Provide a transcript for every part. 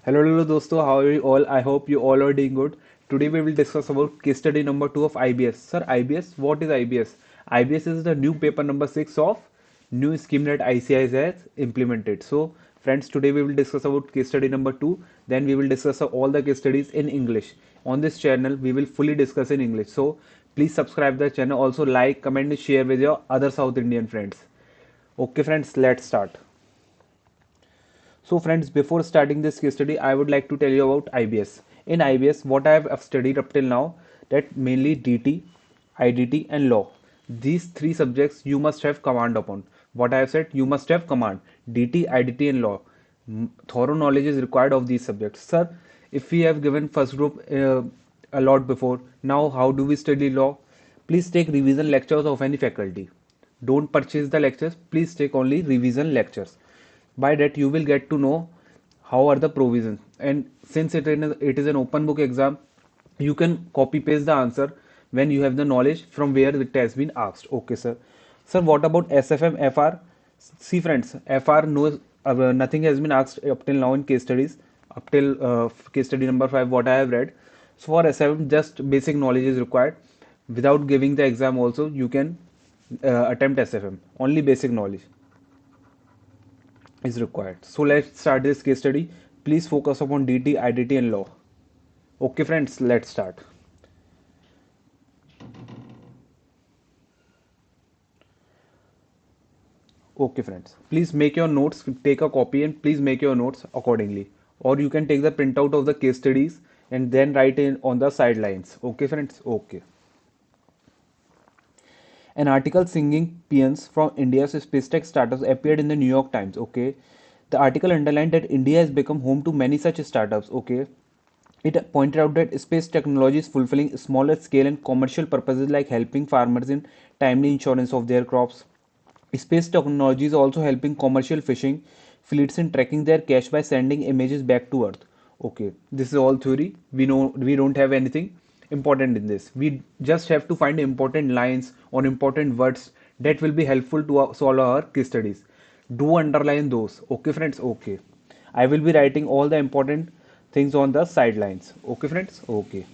Hello दोस्तों, how are you all? I hope you all are doing good. Today we will discuss about case study number 2 of IBS. Sir, IBS, what is IBS? IBS is the new paper number 6 of new scheme that ICI has implemented. So, friends, today we will discuss about case study number 2. Then we will discuss all the case studies in English. On this channel, we will fully discuss in English. So, please subscribe the channel. Also like, comment, and share with your other South Indian friends. Okay, friends, let's start. So friends, before starting this case study, I would like to tell you about IBS. In IBS, what I have studied up till now, that mainly DT, IDT and law. These three subjects you must have command upon. What I have said, you must have command. DT, IDT and law. Thorough knowledge is required of these subjects. Sir, if we have given first group a lot before, now how do we study law? Please take revision lectures of any faculty. Don't purchase the lectures, please take only revision lectures. By that you will get to know how are the provisions, and since it is an open book exam, you can copy paste the answer when you have the knowledge from where it has been asked. Okay sir, what about SFM FR? See friends, FR knows nothing has been asked up till now in case studies, up till case study number 5 what I have read. So for SFM just basic knowledge is required. Without giving the exam also you can attempt SFM, only basic knowledge is required. So let's start this case study. Please focus upon DT, IDT and law. Okay friends, let's start. Okay friends, please make your notes, take a copy and please make your notes accordingly. Or you can take the printout of the case studies and then write in on the sidelines. Okay friends, okay. An article singing peons from India's space tech startups appeared in the New York Times. Okay. The article underlined that India has become home to many such startups. Okay. It pointed out that space technology is fulfilling smaller scale and commercial purposes like helping farmers in timely insurance of their crops. Space technology is also helping commercial fishing fleets in tracking their cache by sending images back to Earth. Okay, this is all theory. We know we don't have anything important in this. We just have to find important lines or important words that will be helpful to solve our case studies. Do underline those. Okay, friends. Okay. I will be writing all the important things on the sidelines. Okay, friends. Okay.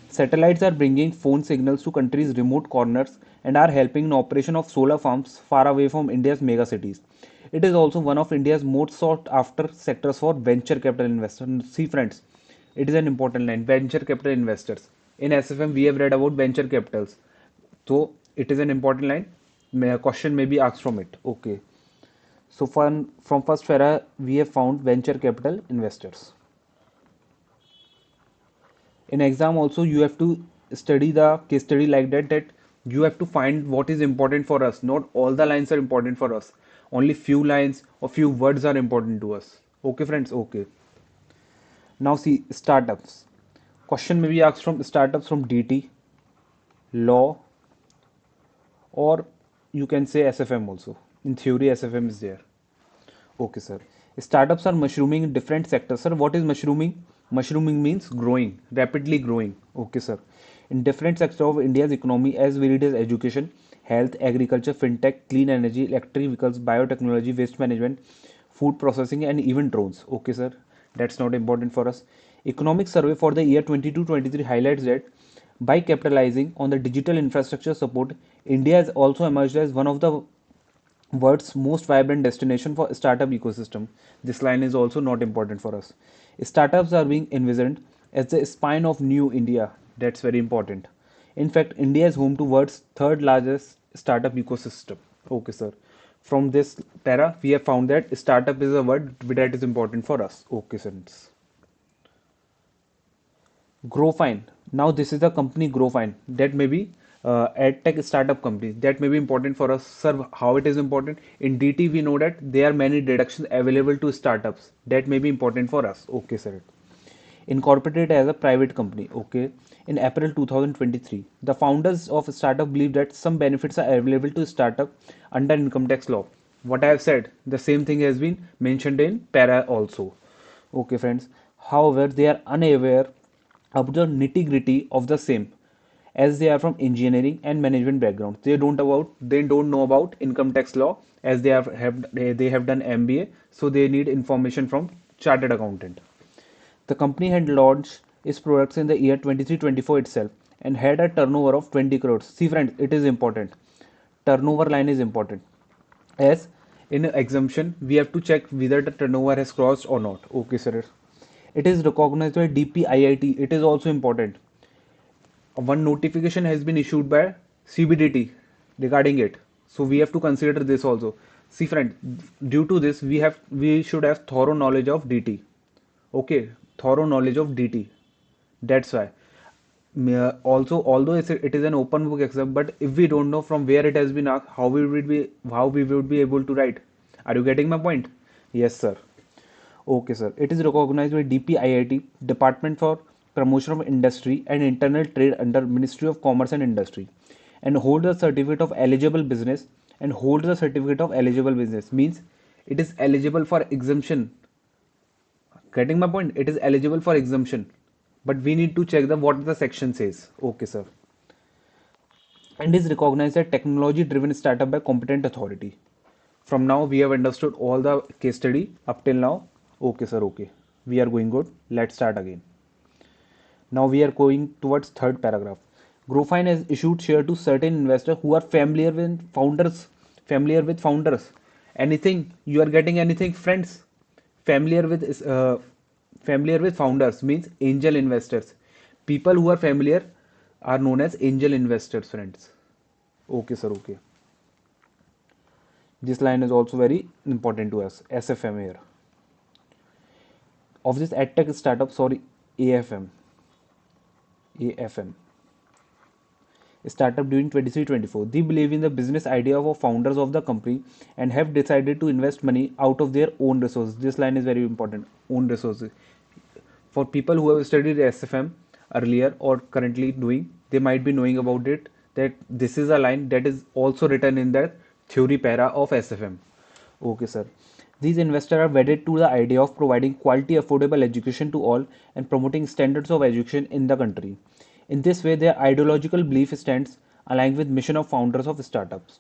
Satellites are bringing phone signals to countries' remote corners and are helping in operation of solar farms far away from India's megacities. It is also one of India's most sought after sectors for venture capital investors. See friends, it is an important line. Venture capital investors. In SFM we have read about venture capitals. So it is an important line. A question may be asked from it. Okay. So from first para we have found venture capital investors. In exam also you have to study the case study like that you have to find what is important for us. Not all the lines are important for us, only few lines or few words are important to us. Okay friends, okay. Now see startups. Question may be asked from startups from DT, law, or you can say SFM also. In theory SFM is there. Okay, sir. Startups are mushrooming in different sectors. Sir, what is mushrooming? Mushrooming means growing, rapidly growing. Okay, sir. In different sectors of India's economy, as varied as education, health, agriculture, fintech, clean energy, electric vehicles, biotechnology, waste management, food processing, and even drones. Okay, sir. That's not important for us. Economic survey for the year 22-23 highlights that by capitalizing on the digital infrastructure support, India has also emerged as one of the world's most vibrant destination for startup ecosystem. This line is also not important for us. Startups are being envisioned as the spine of new India. That's very important. In fact, India is home to world's third largest startup ecosystem. Okay, sir. From this para, we have found that startup is a word that is important for us. Okay, sir. Growfine. Now this is the company Growfine. That may be edtech startup company. That may be important for us. Sir, how it is important? In DT we know that there are many deductions available to startups. That may be important for us. Okay, sir. Incorporated as a private company. Okay. In April 2023, the founders of a startup believe that some benefits are available to startup under income tax law. What I have said, the same thing has been mentioned in para also. Okay, friends. However, they are unaware of the nitty gritty of the same, as they are from engineering and management background. They don't know about income tax law, as they have done MBA, so they need information from chartered accountant. The company had launched its products in the year 23-24 itself and had a turnover of 20 crores. See friends, it is important. Turnover line is important. As in exemption, we have to check whether the turnover has crossed or not. Okay, sir. It is recognized by DPIIT. It is also important. One notification has been issued by CBDT regarding it. So we have to consider this also. See friend, due to this we should have thorough knowledge of DT. Okay, thorough knowledge of DT. That's why. Also, although it is an open book exam, but if we don't know from where it has been asked, how we would be able to write. Are you getting my point? Yes, sir. Okay, sir. It is recognized by DPIIT, Department for Promotion of Industry and Internal Trade under Ministry of Commerce and Industry, and holds a certificate of eligible business. And holds a certificate of eligible business means it is eligible for exemption. Getting my point? It is eligible for exemption, but we need to check the what the section says. Okay, sir. And is recognized as technology-driven startup by competent authority. From now, we have understood all the case study up till now. Okay, sir. Okay, we are going good. Let's start again. Now we are going towards third paragraph. Grofine has issued share to certain investors who are familiar with founders. Familiar with founders. Anything you are getting anything, friends? Familiar with familiar with founders means angel investors. People who are familiar are known as angel investors, friends. Okay, sir. Okay. This line is also very important to us. SFM here. Of this edtech startup, sorry, AFM. AFM. Startup during 23-24. They believe in the business idea of founders of the company and have decided to invest money out of their own resources. This line is very important. Own resources. For people who have studied SFM earlier or currently doing, they might be knowing about it that this is a line that is also written in the theory para of SFM. Okay, sir. These investors are wedded to the idea of providing quality, affordable education to all and promoting standards of education in the country. In this way, their ideological belief stands aligned with mission of founders of startups.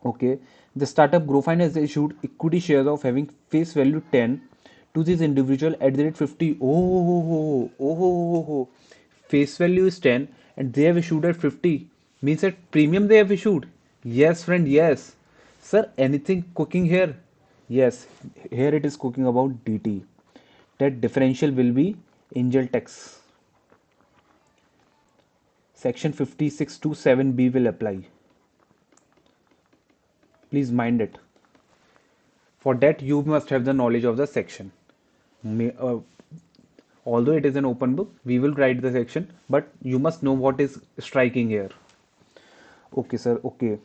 Okay, the startup Grofine has issued equity shares of having face value 10 to this individual at the rate 50. Oh. Face value is 10 and they have issued at 50. Means that premium they have issued. Yes, friend, yes. Sir, anything cooking here? Yes, here it is cooking about DT. That differential will be angel tax. Section 56 to 7B will apply. Please mind it. For that, you must have the knowledge of the section. Although it is an open book, we will write the section, but you must know what is striking here. Okay, sir. Okay.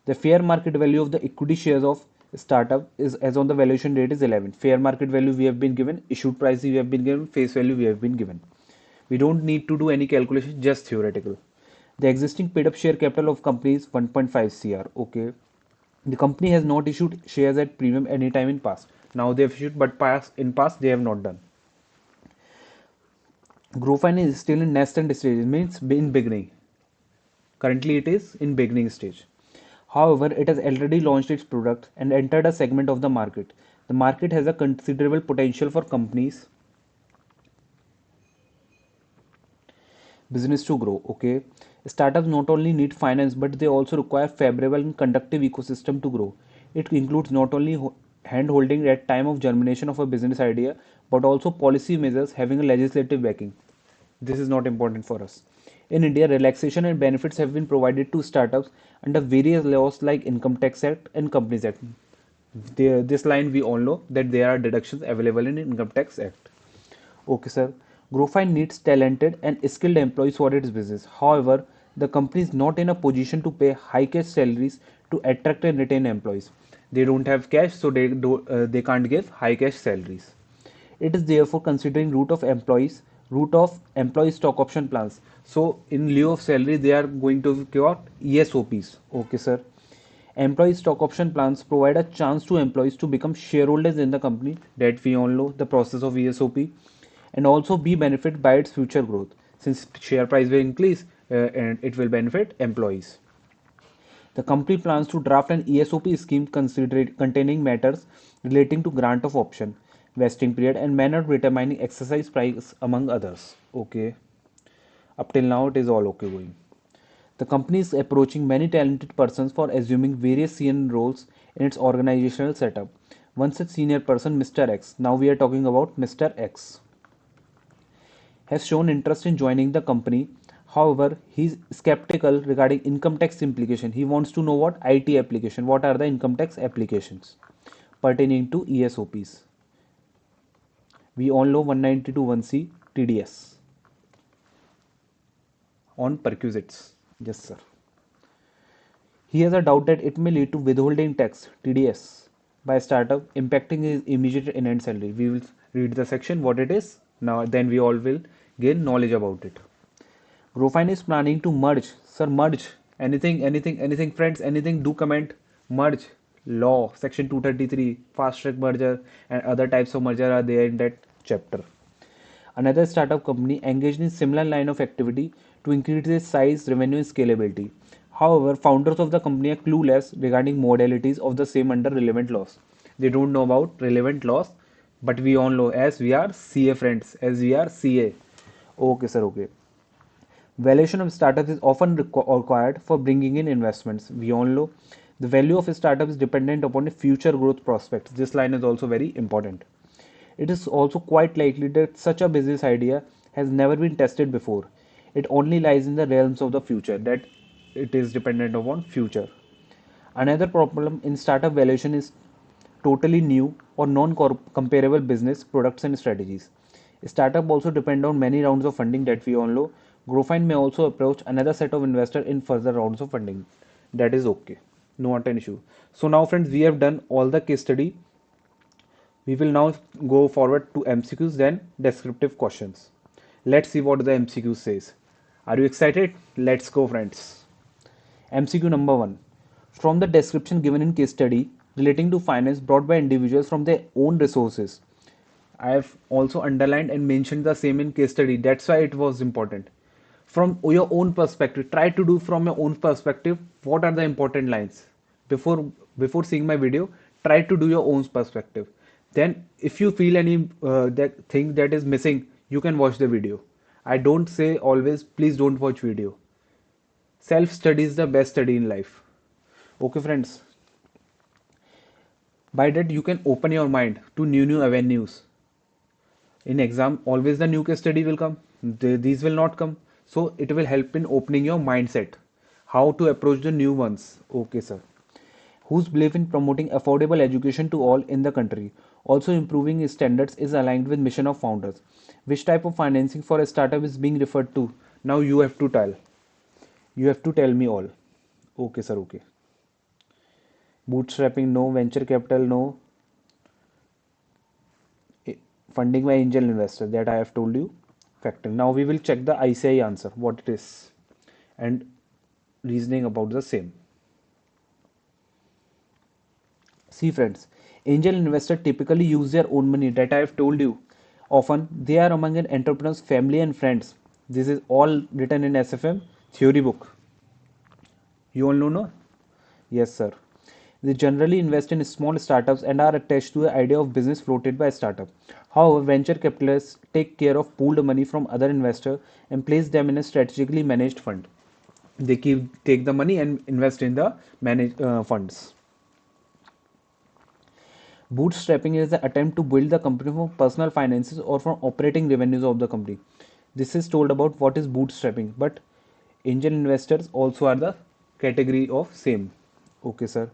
The fair market value of the equity shares of startup is as on the valuation date is 11. Fair market value we have been given, issued price we have been given, face value we have been given. We don't need to do any calculation, just theoretical. The existing paid up share capital of company is 1.5 CR. Okay. The company has not issued shares at premium any time in past. Now they have issued, but in past they have not done. Grofine is still in nascent stage. It means in beginning. Currently it is in beginning stage. However, it has already launched its product and entered a segment of the market. The market has a considerable potential for companies business to grow. Okay, startups not only need finance but they also require favorable and conductive ecosystem to grow. It includes not only hand holding at time of germination of a business idea but also policy measures having a legislative backing. This is not important for us. In India, relaxation and benefits have been provided to startups under various laws like Income Tax Act and Companies Act. This line we all know that there are deductions available in Income Tax Act. Okay, sir. Grofine needs talented and skilled employees for its business. However, the company is not in a position to pay high cash salaries to attract and retain employees. They don't have cash, so they can't give high cash salaries. It is therefore considering route of employee stock option plans. So in lieu of salary, they are going to give out ESOPs. Okay, sir. Employee stock option plans provide a chance to employees to become shareholders in the company. That we all know the process of ESOP, and also be benefited by its future growth. Since share price will increase and it will benefit employees. The company plans to draft an ESOP scheme containing matters relating to grant of option. vesting period, and manner of determining exercise price, among others. Okay, up till now it is all okay going. The company is approaching many talented persons for assuming various senior roles in its organizational setup. One such senior person, Mr. X, now we are talking about Mr. X, has shown interest in joining the company. However, he is skeptical regarding income tax implication. He wants to know what IT application, what are the income tax applications pertaining to ESOPs. We all know 192(1)(c) TDS on perquisites. Yes, sir. He has a doubt that it may lead to withholding tax (TDS) by a startup, impacting his immediate and end salary. We will read the section what it is now. Then we all will gain knowledge about it. Grofine is planning to merge. Sir, merge. Anything, anything, anything, friends, anything, do comment. Merge. Law, section 233, fast track merger, and other types of merger are there in that chapter. Another startup company engaged in similar line of activity to increase its size, revenue, and scalability. However, founders of the company are clueless regarding modalities of the same under relevant laws. They don't know about relevant laws, but we all know as we are CA friends, as we are CA. Okay, sir, okay. Valuation of startups is often required for bringing in investments. We all know the value of a startup is dependent upon the future growth prospects. This line is also very important. It is also quite likely that such a business idea has never been tested before. It only lies in the realms of the future, that it is dependent upon future. Another problem in startup valuation is totally new or non-comparable business products and strategies. Startup also depend on many rounds of funding that we all know. Grofine may also approach another set of investors in further rounds of funding. That is okay. Not an issue. So now friends, we have done all the case study. We will now go forward to MCQs, then descriptive questions. Let's see what the MCQ says. Are you excited? Let's go friends. MCQ number 1. From the description given in case study relating to finance brought by individuals from their own resources. I have also underlined and mentioned the same in case study. That's why it was important. From your own perspective, try to do from your own perspective what are the important lines. Before seeing my video, try to do your own perspective. Then if you feel any that thing that is missing, you can watch the video. I don't say always please don't watch video. Self study is the best study in life. Okay friends, by that you can open your mind to new avenues. In exam always the new case study will come, these will not come, so it will help in opening your mindset how to approach the new ones. Okay sir. Whose belief in promoting affordable education to all in the country, also improving standards, is aligned with mission of founders. Which type of financing for a startup is being referred to? Now you have to tell me all. Okay sir, okay. Bootstrapping no, venture capital no, funding by angel investor, that I have told you. Factor. Now we will check the ICI answer, what it is, and reasoning about the same. See friends, angel investors typically use their own money, that I have told you. Often they are among an entrepreneur's family and friends. This is all written in SFM theory book. You all know, no? Yes, sir. They generally invest in small startups and are attached to the idea of business floated by a startup. However, venture capitalists take care of pooled money from other investors and place them in a strategically managed fund. They take the money and invest in the funds. Bootstrapping is the attempt to build the company from personal finances or from operating revenues of the company. This is told about what is bootstrapping, but angel investors also are the category of same. Okay, sir.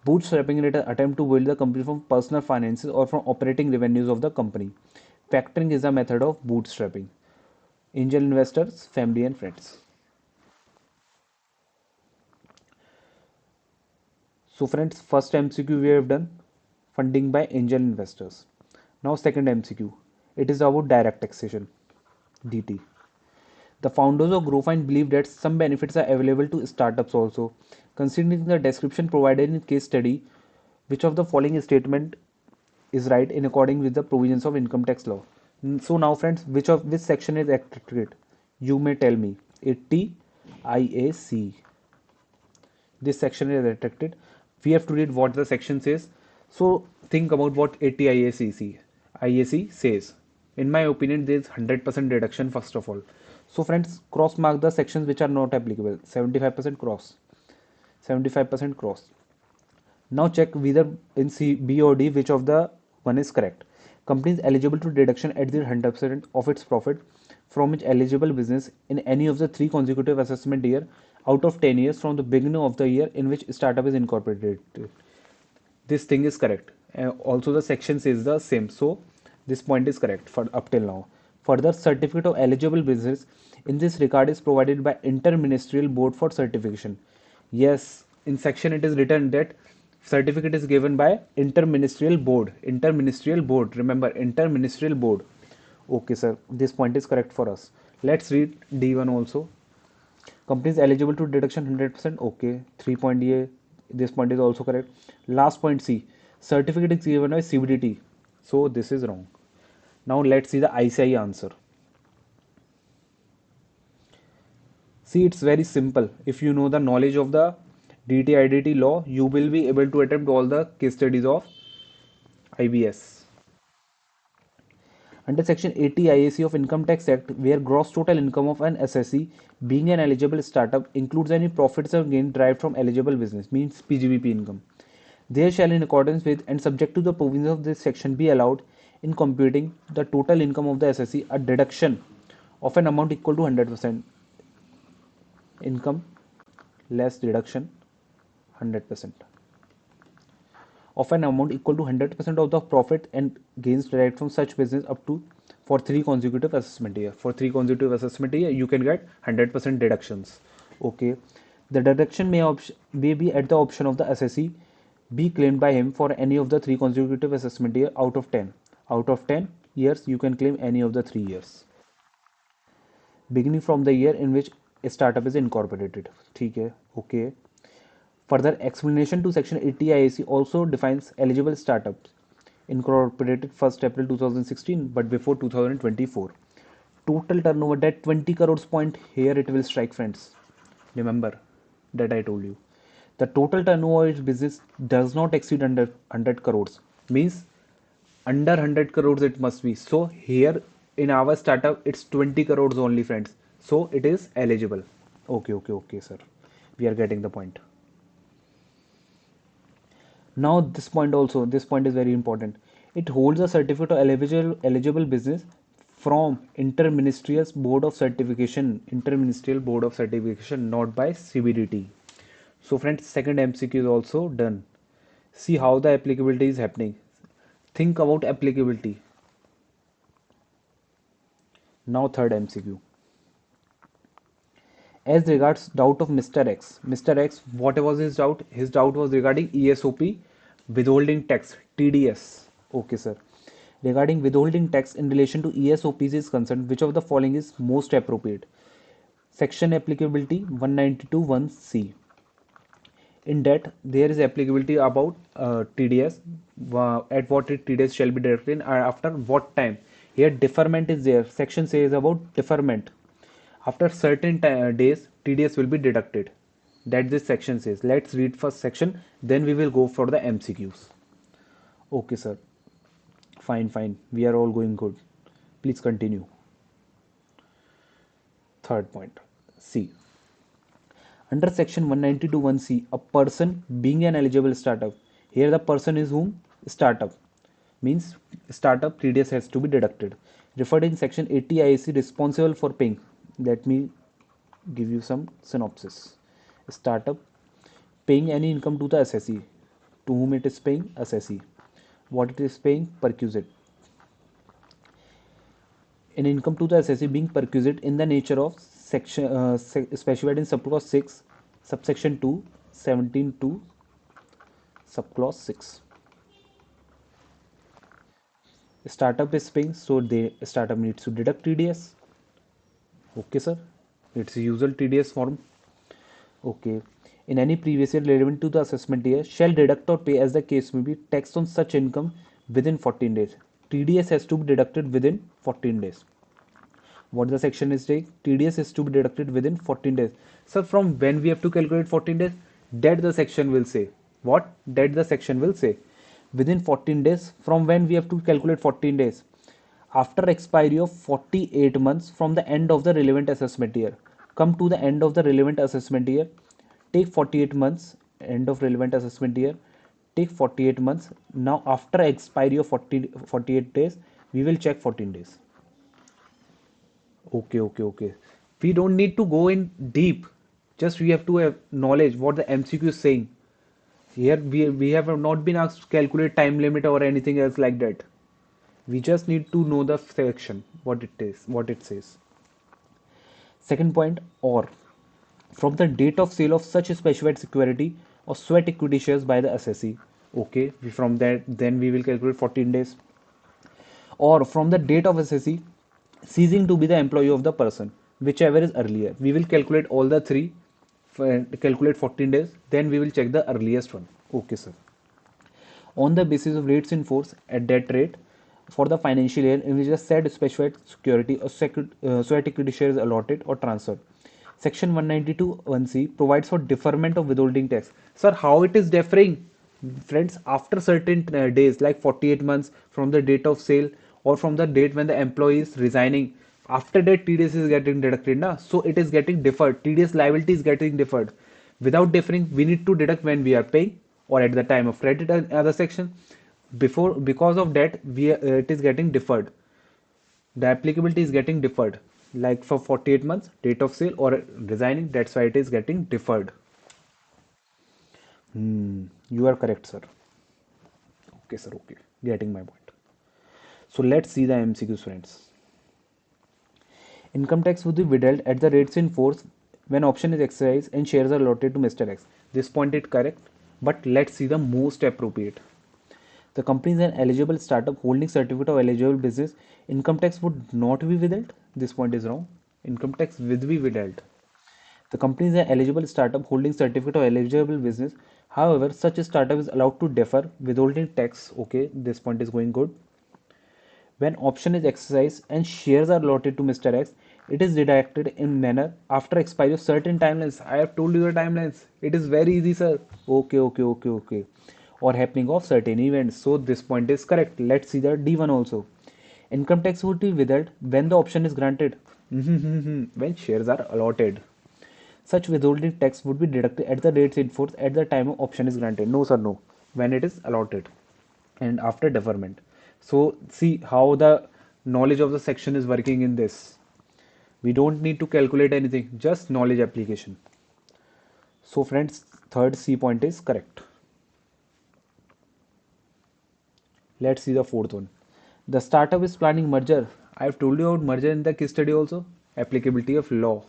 Bootstrapping is an attempt to build the company from personal finances or from operating revenues of the company. Factoring is a method of bootstrapping. Angel investors, family and friends. So friends, first MCQ we have done, funding by angel investors. Now second MCQ, it is about direct taxation, DT. The founders of Grofine believe that some benefits are available to startups also. Considering the description provided in case study, which of the following statement is right in according with the provisions of income tax law? So now friends, which section is accurate? You may tell me. 80 IAC. This section is restricted. We have to read what the section says. So think about what 80 IACC. IAC says. In my opinion, there is 100% deduction first of all. So friends, cross mark the sections which are not applicable. 75% cross. 75% cross. Now check whether in BOD which of the one is correct. Company is eligible to deduction at the 100% of its profit from its eligible business in any of the three consecutive assessment year out of 10 years from the beginning of the year in which startup is incorporated. This thing is correct. Also the section says the same, so this point is correct for up till now. Further, certificate of eligible business in this regard is provided by interministerial board for certification. Yes, in section it is written that certificate is given by interministerial board. Interministerial board, remember, interministerial board. Okay sir, this point is correct for us. Let's read D1 also. Companies eligible to deduction 100%. Okay. 3 point A. This point is also correct. Last point C. Certificate is given by CBDT. So this is wrong. Now let's see the ICI answer. See, it's very simple. If you know the knowledge of the DT-IDT law, you will be able to attempt all the case studies of IBS. Under Section 80 IAC of Income Tax Act, where gross total income of an assessee being an eligible startup includes any profits or gain derived from eligible business, means PGBP income, there shall, in accordance with and subject to the provisions of this section, be allowed in computing the total income of the assessee a deduction of an amount equal to 100% income less deduction 100% of an amount equal to 100% of the profit and gains derived from such business up to for three consecutive assessment year. For three consecutive assessment year, you can get 100% deductions. Okay, the deduction may be at the option of the assessee be claimed by him for any of the three consecutive assessment year out of 10. Out of 10 years, you can claim any of the 3 years, beginning from the year in which a startup is incorporated. ठीक है, okay. Further explanation to Section 80 IAC also defines eligible startups incorporated 1st April 2016 but before 2024. Total turnover, that 20 crores point here it will strike, friends. Remember that I told you. The total turnover of business does not exceed under 100 crores. Means under 100 crores it must be. So here in our startup it's 20 crores only, friends. So it is eligible. Okay, sir. We are getting the point. Now this point is very important. It holds a certificate of eligible business from Interministerial Board of Certification, not by CBDT. So friends, second MCQ is also done. See how the applicability is happening. Think about applicability. Now third MCQ. As regards doubt of Mr. X. Mr. X, what was his doubt? His doubt was regarding ESOP withholding tax, TDS. Okay, sir. Regarding withholding tax in relation to ESOPs is concerned, which of the following is most appropriate? Section applicability 192(1)(c). In that, there is applicability about TDS, at what TDS shall be deducted and after what time. Here deferment is there. Section says about deferment. After certain days, TDS will be deducted. That this section says. Let's read first section, then we will go for the MCQs. Okay, sir. Fine. We are all going good. Please continue. Third point. C. Under section 192(1)(c), a person being an eligible startup. Here the person is whom? Startup. Means startup TDS has to be deducted. Referred in section 80 IAC responsible for paying. Let me give you some synopsis. Startup paying any income to the assessee. To whom it is paying? Assessee. What it is paying? Perquisite. An income to the assessee being perquisite in the nature of section specified in subclause 6, subsection 2, 17(2), subclause 6. Startup is paying, so the startup needs to deduct TDS. Okay, sir. It's a usual TDS form. Okay. In any previous year relevant to the assessment year, shall deduct or pay, as the case may be, tax on such income within 14 days. TDS has to be deducted within 14 days. What the section is saying? TDS is to be deducted within 14 days. So from when we have to calculate 14 days? That the section will say. What? That the section will say. within 14 days. From when we have to calculate 14 days? After expiry of 48 months from the end of the relevant assessment year. Come to the end of the relevant assessment year, take 48 months, end of relevant assessment year, take 48 months. Now after expiry of 48 days, we will check 14 days. Okay, okay, okay. We don't need to go in deep. Just we have to have knowledge what the MCQ is saying. Here we have not been asked to calculate time limit or anything else like that. We just need to know the section, what it is, what it says. Second point, or from the date of sale of such a specified security or sweat equity shares by the assessee. Okay, from that then we will calculate 14 days. Or from the date of assessee ceasing to be the employee of the person, whichever is earlier. We will calculate all the three, calculate 14 days, then we will check the earliest one. Okay, sir. On the basis of rates in force at that rate for the financial year in which the said specified security or sweat equity share is allotted or transferred. Section 192 1C provides for deferment of withholding tax. Sir, how it is deferring? Friends, after certain days like 48 months from the date of sale or from the date when the employee is resigning, after that TDS is getting deducted, na? So it is getting deferred. TDS liability is getting deferred. Without deferring, we need to deduct when we are paying or at the time of credit other section. Before, because of that, it is getting deferred. The applicability is getting deferred. Like for 48 months, date of sale or resigning, that's why it is getting deferred. You are correct, sir. Okay, sir. Okay, getting my point. So let's see the MCQs, friends. Income tax would be withheld at the rates in force when option is exercised and shares are allotted to Mr. X. This point is correct, but let's see the most appropriate. The company is an eligible startup holding certificate of eligible business. Income tax would not be withheld. This point is wrong. Income tax will be withheld. The company is an eligible startup holding certificate of eligible business. However, such a startup is allowed to defer withholding tax. Okay, this point is going good. When option is exercised and shares are allotted to Mr. X, it is deducted in manner after expiry of certain timelines. I have told you the timelines. It is very easy, sir. Okay, okay, okay, okay. Or happening of certain events. So this point is correct. Let's see the D1 also. Income tax would be withheld when the option is granted. When shares are allotted. Such withholding tax would be deducted at the rates in force at the time of option is granted. No, sir, no. When it is allotted and after deferment. So see how the knowledge of the section is working in this. We don't need to calculate anything, just knowledge application. So friends, third C point is correct. Let's see the fourth one. The startup is planning merger. I have told you about merger in the case study also. Applicability of law.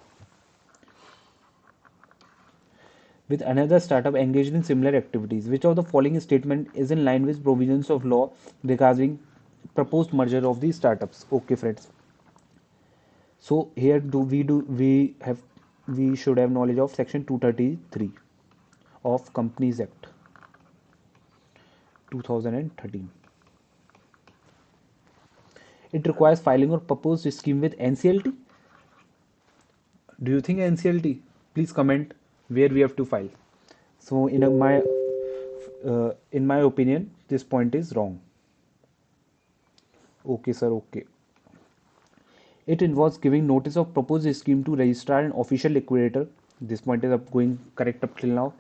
With another startup engaged in similar activities. Which of the following statement is in line with provisions of law regarding proposed merger of these startups? Okay, friends. So here we should have knowledge of section 233 of Companies Act 2013. It requires filing or proposed scheme with NCLT. Do you think NCLT? Please comment where we have to file. So in my opinion, this point is wrong. Okay, sir. Okay. It involves giving notice of proposed scheme to registrar and official liquidator. This point is going correct up till now.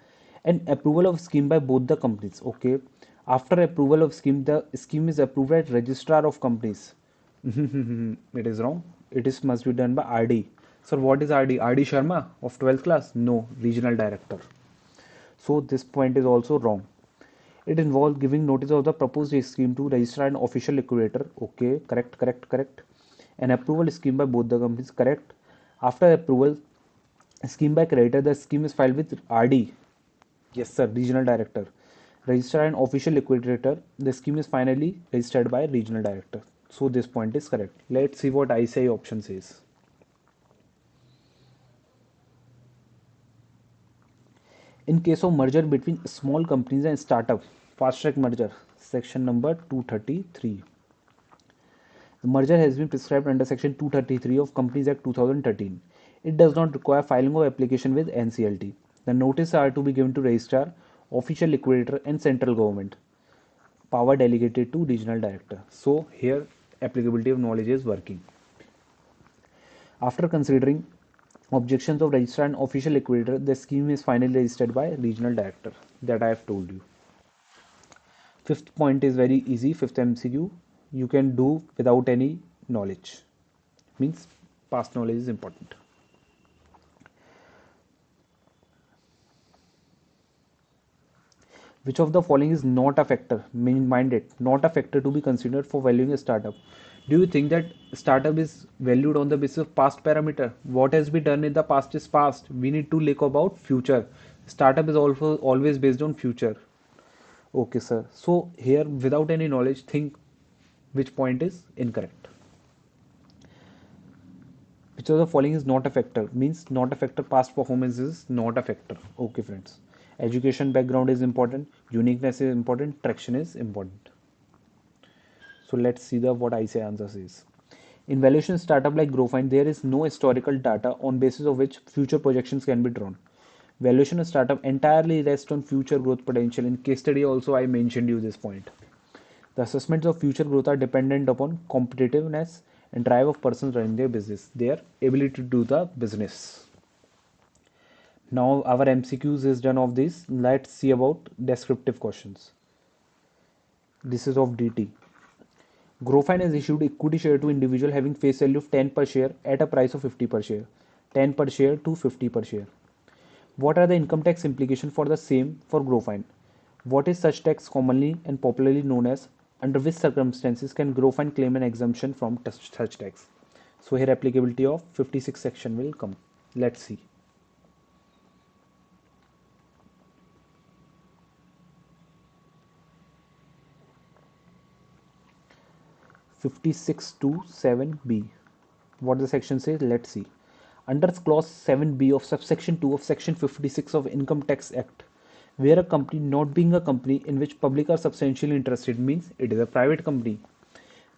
And approval of scheme by both the companies. Okay. After approval of scheme, the scheme is approved at registrar of companies. It is wrong. It is must be done by RD. Sir, what is RD? RD Sharma of 12th class? No, regional director. So this point is also wrong. It involves giving notice of the proposed scheme to registrar and official liquidator. Okay, correct, correct, correct. An approval scheme by both the companies. Correct. After approval, scheme by creditor, the scheme is filed with RD. Yes, sir, regional director. Registrar and official liquidator, the scheme is finally registered by regional director. So this point is correct. Let's see what ICI option says. In case of merger between small companies and startup, fast track merger, section number 233. The merger has been prescribed under section 233 of Companies Act 2013. It does not require filing of application with NCLT. The notices are to be given to registrar, official liquidator and central government. power delegated to regional director. So here applicability of knowledge is working. After considering objections of registrar and official liquidator, the scheme is finally registered by regional director that I have told you. Fifth point is very easy, fifth MCQ. You can do without any knowledge. Means past knowledge is important. Which of the following is not a factor? Mind it, not a factor to be considered for valuing a startup. Do you think that startup is valued on the basis of past parameter? What has been done in the past is past. We need to look about future. Startup is also always based on future. Okay, sir. So here, without any knowledge, think which point is incorrect. Which of the following is not a factor? Means not a factor. Past performance is not a factor. Okay, friends. Education background is important. Uniqueness is important. Traction is important. So let's see the what I say answer is. In valuation startup like Growfind, there is no historical data on basis of which future projections can be drawn. Valuation of startup entirely rests on future growth potential. In case study also I mentioned you this point. The assessments of future growth are dependent upon competitiveness and drive of persons running their business, their ability to do the business. Now our MCQs is done of this. Let's see about descriptive questions. This is of DT. Growfine has issued equity share to individual having face value of 10 per share at a price of 50 per share. 10 per share to 50 per share. What are the income tax implications for the same for Growfine? What is such tax commonly and popularly known as? Under which circumstances can Growfine claim an exemption from such tax? So here applicability of 56 section will come. Let's see. 56 to 7b. What the section says, let's see. Under clause 7b of subsection 2 of section 56 of Income Tax Act, where a company not being a company in which public are substantially interested, means it is a private company,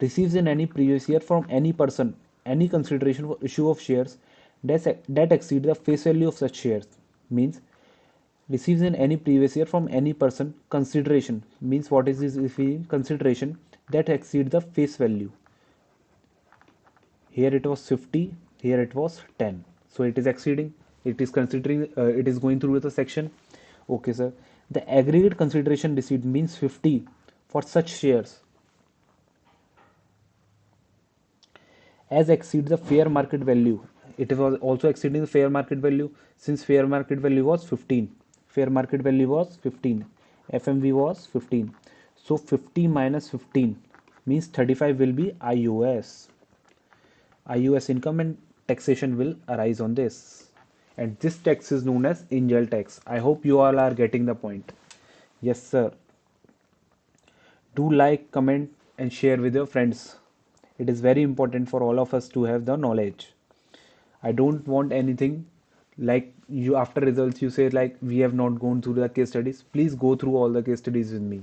receives in any previous year from any person any consideration for issue of shares that exceed the face value of such shares, means receives in any previous year from any person consideration, means what is this consideration that exceed the face value. Here it was 50, here it was 10, so it is exceeding, it is considering, it is going through the section. Okay, sir. The aggregate consideration received means 50 for such shares as exceed the fair market value. It was also exceeding the fair market value, since fair market value was 15. Fair market value was 15. FMV was 15. So 50 minus 15 means 35 will be IOS. IOS income and taxation will arise on this. And this tax is known as Angel tax. I hope you all are getting the point. Yes, sir. Do like, comment, and share with your friends. It is very important for all of us to have the knowledge. I don't want anything like you after results you say like we have not gone through the case studies. Please go through all the case studies with me.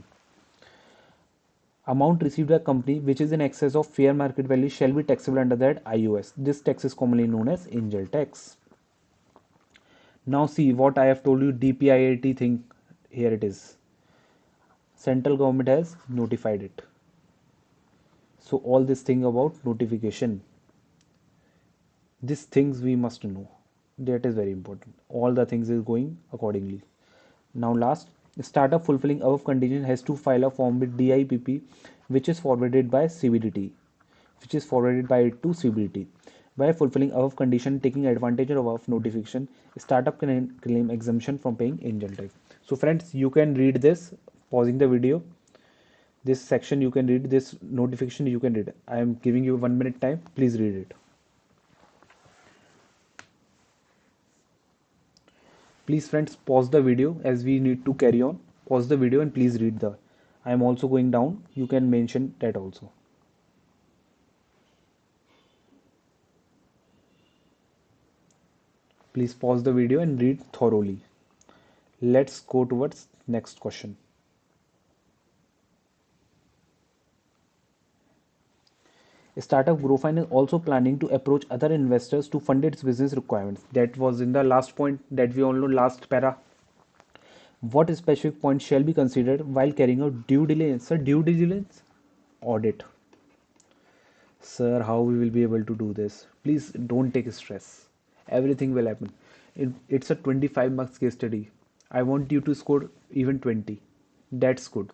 Amount received by a company which is in excess of fair market value shall be taxable under that IOS. This tax is commonly known as Angel tax. Now see what I have told you, DPIIT thing. Here it is. Central government has notified it. So all this thing about notification, these things we must know. That is very important. All the things is going accordingly. Now last, startup fulfilling above condition has to file a form with DIPP which is forwarded by CBDT, which is forwarded by it to CBDT. By fulfilling above condition, taking advantage of above notification, startup can claim exemption from paying Angel tax. So friends, you can read this, pausing the video. This section you can read, this notification you can read. I am giving you 1 minute time. Please read it. Please friends, pause the video as we need to carry on. Pause the video and please read the. I am also going down. You can mention that also. Please pause the video and read thoroughly. Let's go towards next question. Startup Growfine is also planning to approach other investors to fund its business requirements. That was in the last point that we all know, last para. What specific points shall be considered while carrying out due diligence? Sir, due diligence? Audit. Sir, how we will be able to do this? Please don't take stress. Everything will happen. It's a 25 marks case study. I want you to score even 20. That's good.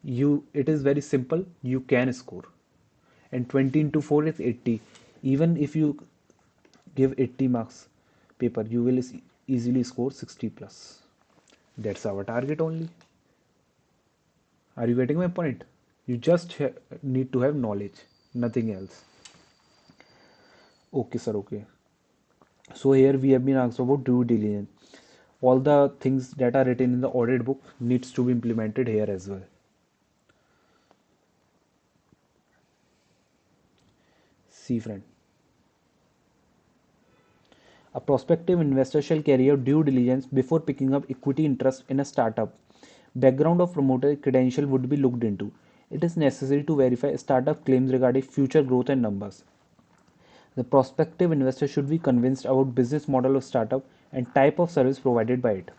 It is very simple. You can score. And 20 into 4 is 80. Even if you give 80 marks paper, you will easily score 60 plus. That's our target only. Are you getting my point? You just need to have knowledge, nothing else. Okay, sir. Okay. So here we have been asked about due diligence. All the things that are written in the audit book needs to be implemented here as well. See, friend. A prospective investor shall carry out due diligence before picking up equity interest in a startup. Background of promoter credential would be looked into. It is necessary to verify startup claims regarding future growth and numbers. The prospective investor should be convinced about business model of startup and type of service provided by it.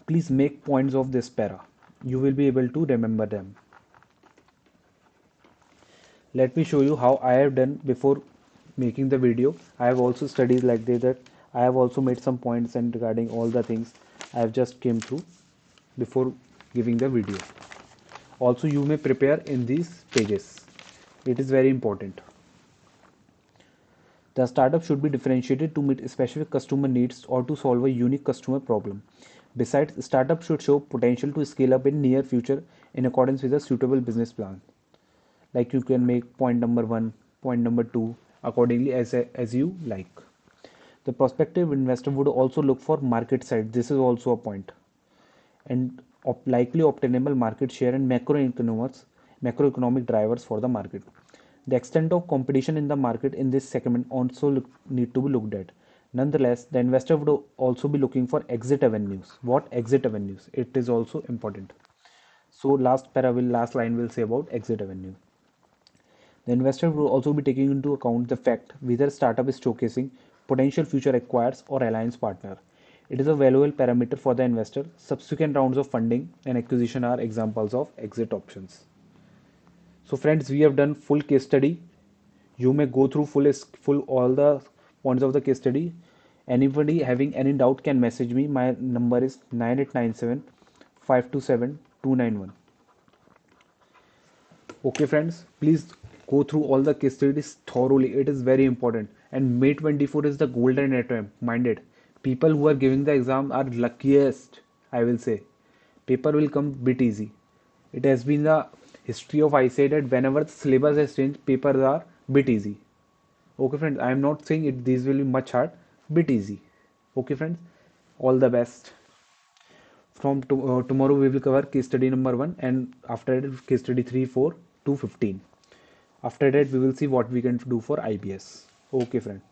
Please make points of this para. You will be able to remember them. Let me show you how I have done before making the video. I have also studied like this, that I have also made some points and regarding all the things I have just came through before giving the video. Also you may prepare in these pages. It is very important. The startup should be differentiated to meet specific customer needs or to solve a unique customer problem. Besides, startup should show potential to scale up in near future in accordance with a suitable business plan. Like you can make point number 1, point number 2 accordingly as you like. The prospective investor would also look for market size. This is also a point. And likely obtainable market share and macroeconomic drivers for the market. The extent of competition in the market in this segment also need to be looked at. Nonetheless, the investor would also be looking for exit avenues. What exit avenues? It is also important. So last line will say about exit avenue. The investor will also be taking into account the fact whether startup is showcasing potential future acquirers or alliance partner. It is a valuable parameter for the investor. Subsequent rounds of funding and acquisition are examples of exit options. So friends, we have done full case study. You may go through full all the points of the case study. Anybody having any doubt can message me. My number is 9897 527 291. Okay friends, please go through all the case studies thoroughly. It is very important. And May 24 is the golden time. Minded. People who are giving the exam are luckiest, I will say. Paper will come bit easy. It has been the history of ICAI that whenever the syllabus has changed, papers are bit easy. Okay friends, I am not saying it these will be much hard, bit easy. Okay friends, all the best. From tomorrow we will cover case study number 1 and after that case study 3, 4 to 15. After that we will see what we can do for IBS. Okay friend.